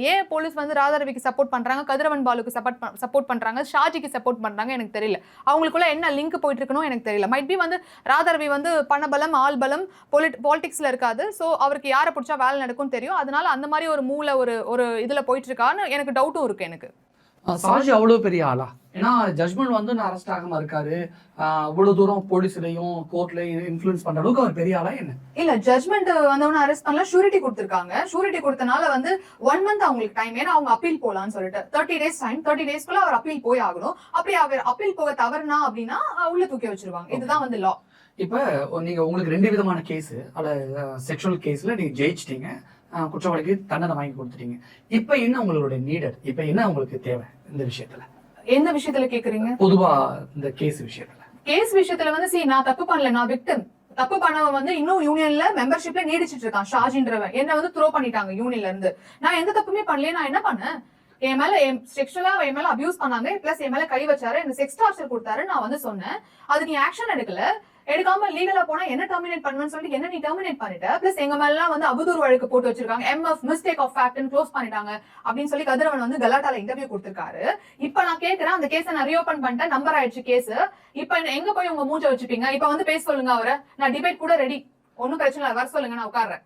ஏன் போலீஸ் வந்து ராதாரவிக்கு சப்போர்ட் பண்றாங்க, கதிரவன் பாலுக்கு சப்போர்ட் பண்றாங்க, ஷாஜிக்கு சப்போர்ட் பண்றாங்க எனக்கு தெரியல. அவங்களுக்குள்ள என்ன லிங்க் போயிட்டு இருக்கணும் எனக்கு தெரியல. மைட் பி வந்து ராதாரவி வந்து பணபலம் ஆள் பலம் பாலிடிக்ஸ்ல இருக்காது. சோ அவருக்கு யாரை பிடிச்சா வேலை நடக்கும்னு தெரியும். அதனால அந்த மாதிரி ஒரு மூளை ஒரு இதுல போயிட்டு இருக்கான்னு எனக்கு டவுட்டும் இருக்கு. எனக்கு சாஜி அவ்வளவு பெரிய ஆளா? ஏன்னா ஜட்மெண்ட் வந்து நான் அரெஸ்ட் ஆகாம இருக்காரு, இவ்வளவு தூரம் போலீஸ்லயும் கோர்ட்லயும் இன்ஃபுளுன்ஸ் பண்ற அளவுக்கு அவர் பெரிய ஆளா என்ன? இல்ல, ஜட்மெண்ட் வந்தவன அரெஸ்ட் பண்ணல, ஷூரிட்டி கொடுத்திருக்காங்க. ஷூரிட்டி கொடுத்தனால வந்து 1 மந்த் அவங்களுக்கு டைம். ஏன்னா அவங்க அப்பீல் போலான்னு சொல்லிட்டு 30 டேஸ் டைம். 30 டேஸ்க்குள்ள அவர் அப்பீல் போய் ஆகணும். அப்படி அவர் அப்பீல் போக தவறுனா அப்படின்னா உள்ள தூக்கி வச்சிருவாங்க. இதுதான் வந்து லா. இப்ப நீங்க உங்களுக்கு 2 விதமான கேஸ், செக்ஷுவல் கேஸ்ல நீங்க ஜெயிச்சிட்டீங்க, குற்றவாளிக்கு தண்டனை வாங்கி கொடுத்துட்டீங்க. இப்ப என்ன உங்களுடைய நீடட், இப்ப என்ன உங்களுக்கு தேவை இந்த விஷயத்துல? எந்த விஷயத்துல கேக்குறீங்க? பொதுவா இந்த கேஸ் விஷயத்துல. கேஸ் விஷயத்துல வந்து நான் தப்பு பண்ணல, நான் விக்டிம். தப்பு பண்ணவன் வந்து இன்னும் யூனியன்ல மெம்பர்ஷிப்ல நீடிச்சிட்டு இருக்கான். ஷாஜின்றவன் என்ன வந்து த்ரோ பண்ணிட்டாங்க யூனியன்ல இருந்து. நான் எந்த தப்புமே பண்ணல. நான் என்ன பண்ணேன்? என் மேல செக்ஷுவலா என் மேல அபியூஸ் பண்ணாங்க, பிளஸ் என் மேல கை வச்சாரு, எனக்கு செக்ஸ் டார்ச்சர் கொடுத்தாரு. நான் வந்து சொன்னேன், அது நீ ஆக்ஷன் எடுக்கல. எடுக்காம லீகலா போனா என்ன டெர்மினேட் பண்ணுவேன்னு சொல்லிட்டு என்ன நீ டெர்மினேட் பண்ணிட்ட. பிளஸ் எங்க மேல எல்லாம் வந்து அவதூறு வழக்கு போட்டு வச்சிருக்காங்க. MF மிஸ்டேக் ஆஃப் ஃபேக்ட்னு க்ளோஸ் பண்ணிட்டாங்க அப்படின்னு சொல்லி கதிரவன் வந்து கலாட்டால இன்டர்வியூ கொடுத்திருக்காரு. இப்ப நான் கேக்குறேன், அந்த கேஸை நான் ரீஓபன் பண்ணிட்டேன், நம்பர் ஆயிடுச்சு கேஸ். இப்ப எங்க போய் உங்க மூஞ்ச வச்சுப்பீங்க? இப்ப வந்து பேச சொல்லுங்க அவரை, நான் டிபேட் கூட ரெடி, ஒன்னும் பிரச்சனை இல்லை, வர சொல்லுங்க, நான் உட்கார்றேன்.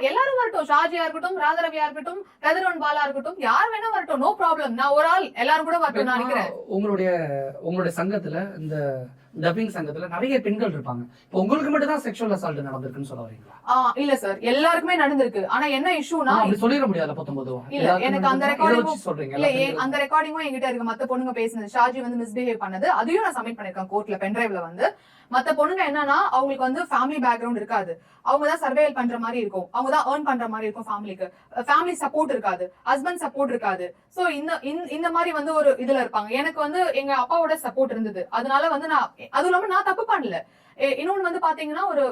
எல்லாரும் வரட்டும், ஷாஜியா இருக்கட்டும், ராதாரவியா இருக்கட்டும், கதிரவன் பாலா இருக்கட்டும், யார் வேணா வரட்டும், நோ ப்ராப்ளம். நான் ஒரு ஆள், எல்லாரும் கூட வரட்டும் நான் நினைக்கிறேன். உங்களுடைய சங்கத்துல, இந்த டப்பிங் சங்கத்துல நிறைய பெண்கள் இருப்பாங்க. இப்போ உங்களுக்கு மட்டும் தான் செக்ஷுவல் அசால்ட் நடந்திருக்குன்னு சொல்ல வரீங்களா? இல்ல சார், எல்லாருக்குமே நடந்திருக்கு. ஆனா என்ன இஷ்யூனா அப்படி சொல்லிட முடியாது. 19 இல்ல, எனக்கு அந்த ரெக்கார்டிங் சொல்றீங்க. இல்ல, அந்த ரெக்கார்டிங்கும் என்கிட்ட இருக்கு. மத்த பொண்ணுங்க பேசுனது, ஷாஜி வந்து மிஸ்பிஹேவ் பண்ணது, அதையும் நான் சப்மிட் பண்ணிருக்கேன் கோர்ட்ல பென்டிரைவ்ல வந்து. மத்த பொண்ணுங்க என்னன்னா, அவங்களுக்கு வந்து ஃபேமிலி பேக்ரவுண்ட் இருக்காது, அவங்கதான் சர்வேல் பண்ற மாதிரி இருக்கும், அவங்கதான் ஏர்ன் பண்ற மாதிரி இருக்கும், ஃபேமிலிக்கு ஃபேமிலி சப்போர்ட் இருக்காது, ஹஸ்பண்ட் சப்போர்ட் இருக்காது. சோ இந்த மாதிரி வந்து ஒரு இதுல இருப்பாங்க. எனக்கு வந்து எங்க அப்பாவோட சப்போர்ட் இருந்தது. அதனால வந்து நான், அதுவும் இல்லாம நான் தப்பு பண்ணல. இன்னொன்னு வந்து பாத்தீங்கன்னா, ஒரு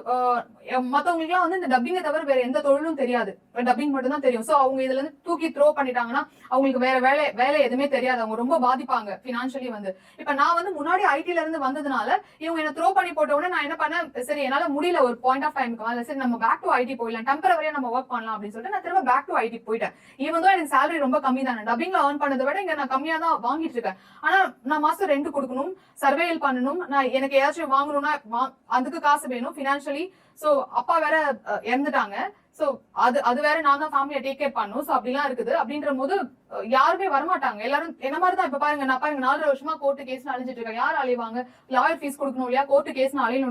மத்தவங்களுக்கு எல்லாம் வந்து இந்த டப்பிங்கை தவிர வேற எந்த தொழிலும் தெரியாது, டப்பிங் மட்டும் தான் தெரியும். சோ அவங்க இதுல இருந்து தூக்கி த்ரோ பண்ணிட்டாங்கன்னா அவங்களுக்கு வேற வேலை எதுவுமே தெரியாது, அவங்க ரொம்ப பாதிப்பாங்க பினான்சியலி வந்து. இப்ப நான் வந்து முன்னாடி ஐடில இருந்து வந்ததுனால இவங்க என்ன த்ரோ பண்ணி போட்ட உடனே நான் என்ன பண்ணேன், சரி என்னால முடியல ஒரு பாயிண்ட் ஆஃப் டைமுக்கு மேல, சரி நம்ம பேக் டு ஐடி போயிடலாம், டெம்பரவரியா நம்ம ஒர்க் பண்ணலாம் அப்படின்னு சொல்லிட்டு நான் திரும்ப பேக் டு ஐடி போயிட்டேன். ஈவன் தான் எனக்கு சேலரி ரொம்ப கம்மி தானே, டப்பிங்ல ஏர்ன் பண்ணதை விட இங்க நான் கம்மியா தான் வாங்கிட்டு இருக்கேன். ஆனா நான் மாசம் ரெண்ட் கொடுக்கணும், சர்வேல் பண்ணணும், நான் எனக்கு ஏதாச்சும் வாங்கணும்னா அதுக்கு காசு வேணும் பினான்சியலி. சோ அப்பா வேற இறந்துட்டாங்க. சோ அது வேற நான் தான் ஃபேமிலியை டேக் கேர் பண்ணணும். சோ அப்படிலாம் இருக்குது. அப்படின்ற போது யாருமே வரமாட்டாங்க. எல்லாரும் என்ன மாதிரி தான். இப்ப பாருங்க, நான் 4 வருஷமா கோர்ட்டு கேஸ் அழிஞ்சிட்டு இருக்கேன். யார் அலைவாங்க? லாயர் ஃபீஸ் கொடுக்கணும் இல்லையா? Court case அலையணும்.